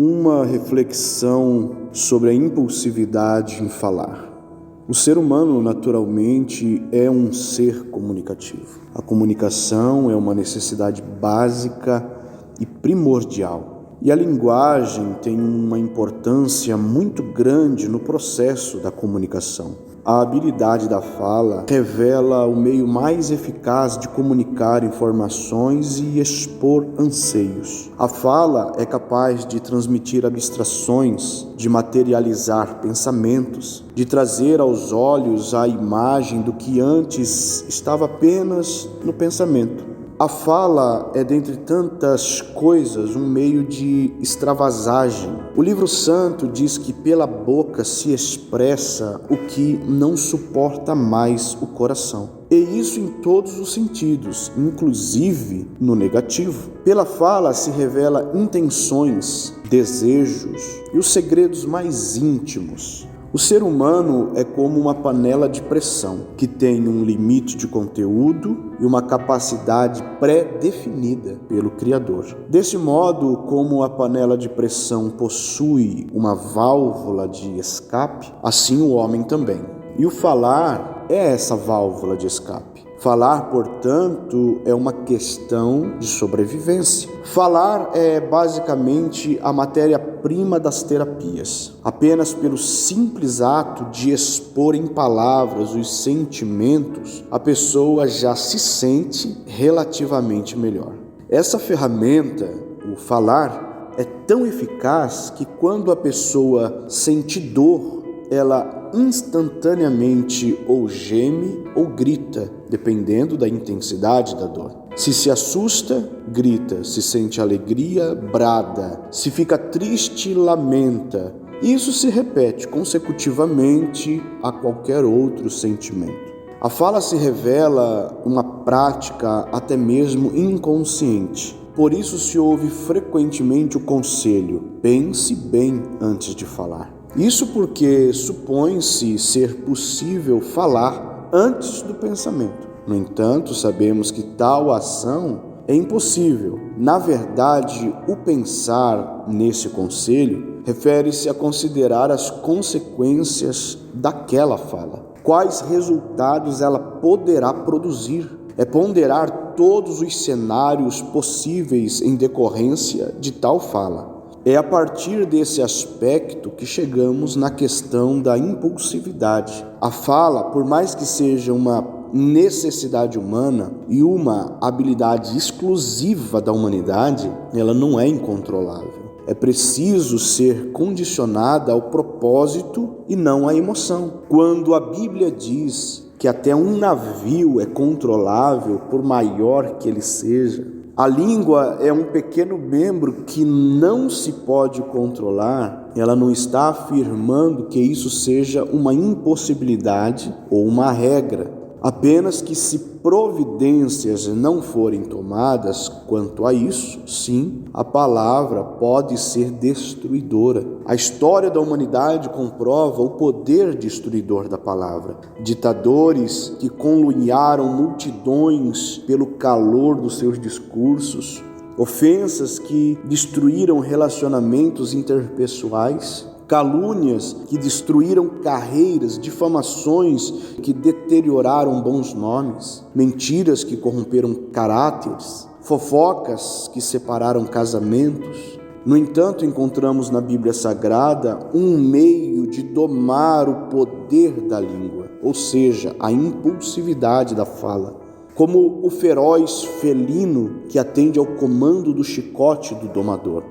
Uma reflexão sobre a impulsividade em falar. O ser humano, naturalmente, é um ser comunicativo. A comunicação é uma necessidade básica e primordial. E a linguagem tem uma importância muito grande no processo da comunicação. A habilidade da fala revela o meio mais eficaz de comunicar informações e expor anseios. A fala é capaz de transmitir abstrações, de materializar pensamentos, de trazer aos olhos a imagem do que antes estava apenas no pensamento. A fala é, dentre tantas coisas, um meio de extravasagem. O livro santo diz que pela boca se expressa o que não suporta mais o coração. E isso em todos os sentidos, inclusive no negativo. Pela fala se revela intenções, desejos e os segredos mais íntimos. O ser humano é como uma panela de pressão, que tem um limite de conteúdo e uma capacidade pré-definida pelo Criador. Desse modo, como a panela de pressão possui uma válvula de escape, assim o homem também. E o falar é essa válvula de escape. Falar, portanto, é uma questão de sobrevivência. Falar é basicamente a matéria-prima das terapias. Apenas pelo simples ato de expor em palavras os sentimentos, a pessoa já se sente relativamente melhor. Essa ferramenta, o falar, é tão eficaz que quando a pessoa sente dor, ela instantaneamente ou geme ou grita, dependendo da intensidade da dor. Se assusta, grita. Se sente alegria, brada. Se fica triste, lamenta. Isso se repete consecutivamente a qualquer outro sentimento. A fala se revela uma prática até mesmo inconsciente. Por isso se ouve frequentemente o conselho: pense bem antes de falar. Isso porque supõe-se ser possível falar antes do pensamento. No entanto, sabemos que tal ação é impossível. Na verdade, o pensar nesse conselho refere-se a considerar as consequências daquela fala. Quais resultados ela poderá produzir? É ponderar todos os cenários possíveis em decorrência de tal fala. É a partir desse aspecto que chegamos na questão da impulsividade. A fala, por mais que seja uma necessidade humana e uma habilidade exclusiva da humanidade, ela não é incontrolável. É preciso ser condicionada ao propósito e não à emoção. Quando a Bíblia diz que até um navio é controlável, por maior que ele seja, a língua é um pequeno membro que não se pode controlar. Ela não está afirmando que isso seja uma impossibilidade ou uma regra. Apenas que se providências não forem tomadas quanto a isso, sim, a palavra pode ser destruidora. A história da humanidade comprova o poder destruidor da palavra. Ditadores que conluiaram multidões pelo calor dos seus discursos, ofensas que destruíram relacionamentos interpessoais, calúnias que destruíram carreiras, difamações que deterioraram bons nomes, mentiras que corromperam caráteres, fofocas que separaram casamentos. No entanto, encontramos na Bíblia Sagrada um meio de domar o poder da língua, ou seja, a impulsividade da fala, como o feroz felino que atende ao comando do chicote do domador.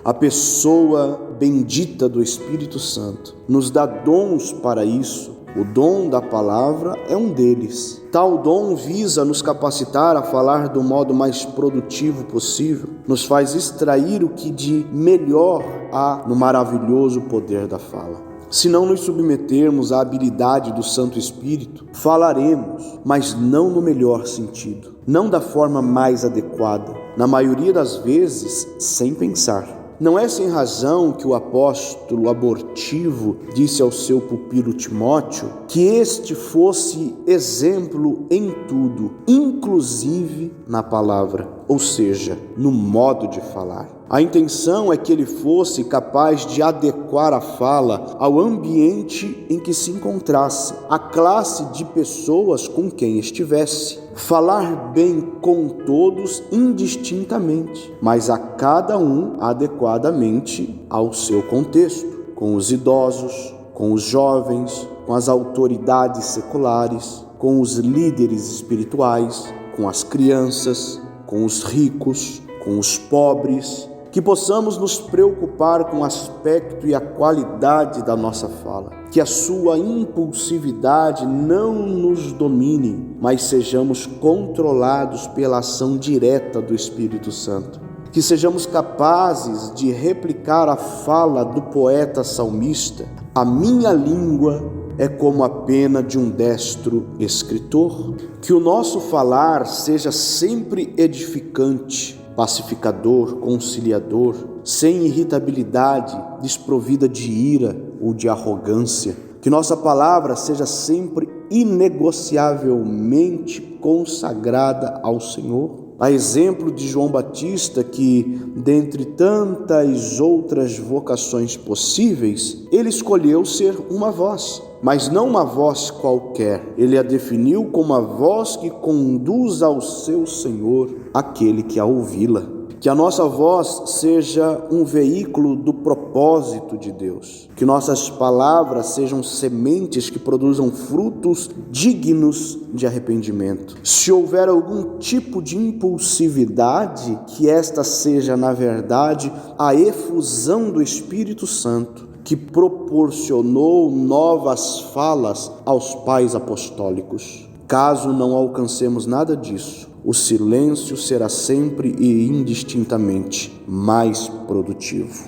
A pessoa bendita do Espírito Santo nos dá dons para isso. O dom da palavra é um deles. Tal dom visa nos capacitar a falar do modo mais produtivo possível, nos faz extrair o que de melhor há no maravilhoso poder da fala. Se não nos submetermos à habilidade do Santo Espírito, falaremos, mas não no melhor sentido, não da forma mais adequada, na maioria das vezes sem pensar. Não é sem razão que o apóstolo abortivo disse ao seu pupilo Timóteo que este fosse exemplo em tudo, inclusive na palavra, ou seja, no modo de falar. A intenção é que ele fosse capaz de adequar a fala ao ambiente em que se encontrasse, à classe de pessoas com quem estivesse. Falar bem com todos indistintamente, mas a cada um adequadamente ao seu contexto, com os idosos, com os jovens, com as autoridades seculares, com os líderes espirituais, com as crianças, com os ricos, com os pobres. Que possamos nos preocupar com o aspecto e a qualidade da nossa fala, que a sua impulsividade não nos domine, mas sejamos controlados pela ação direta do Espírito Santo. Que sejamos capazes de replicar a fala do poeta salmista: a minha língua é como a pena de um destro escritor. Que o nosso falar seja sempre edificante, pacificador, conciliador, sem irritabilidade, desprovida de ira ou de arrogância. Que nossa palavra seja sempre inegociavelmente consagrada ao Senhor. A exemplo de João Batista, que, dentre tantas outras vocações possíveis, ele escolheu ser uma voz, mas não uma voz qualquer. Ele a definiu como a voz que conduz ao seu Senhor aquele que a ouvi-la. Que a nossa voz seja um veículo do propósito de Deus. Que nossas palavras sejam sementes que produzam frutos dignos de arrependimento. Se houver algum tipo de impulsividade, que esta seja, na verdade, a efusão do Espírito Santo, que proporcionou novas falas aos pais apostólicos. Caso não alcancemos nada disso, o silêncio será sempre e indistintamente mais produtivo.